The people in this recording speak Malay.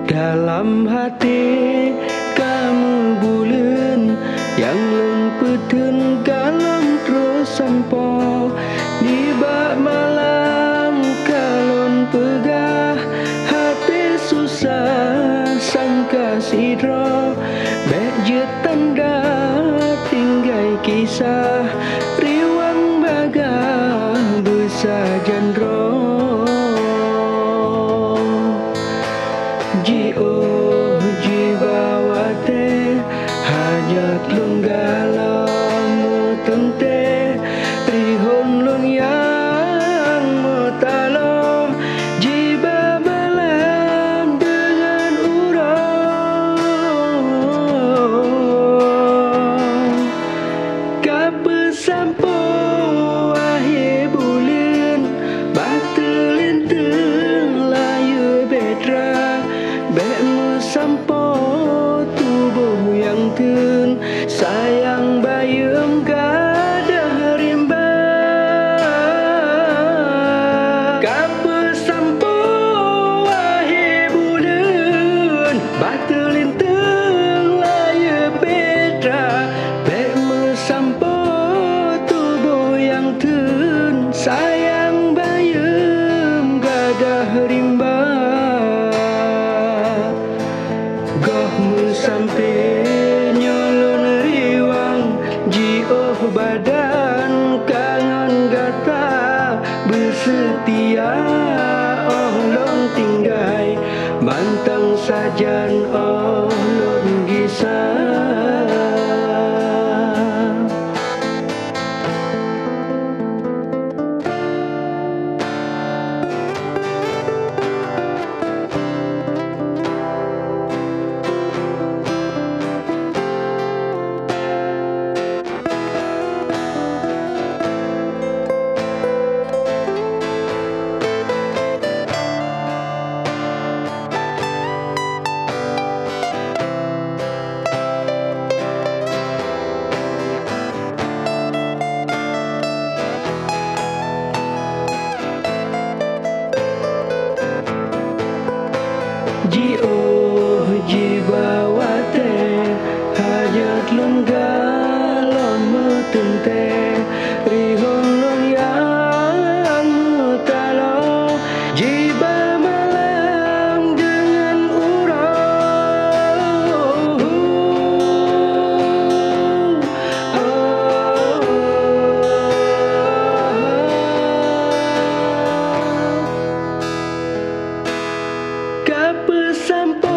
Dalam hati kamu bulan yang lempeten kalon terus sampo di bak malam kalon pegah hati susah sangka sidro bek je tanda tinggai kisah riwang bagah besajan roh jibawate hajat lunggalam tente rihon lun yang metalo jiba malam dengan urang kape sampo akhir bulan batelin layu betra sampo tubuh yang ten sayang bayem gadah rimba kape sampo akhir bulan batelin layu betra bek sampo tubuh yang ten sayang bayem gadah rimba sampai nyolon riwang jioh badan kangen gata bersetia oh lon tinggai mantang sajan oh lon gisah jibawate hajat lunggalam tente rihon lun yang talo jiba malam dengan urang kape sampo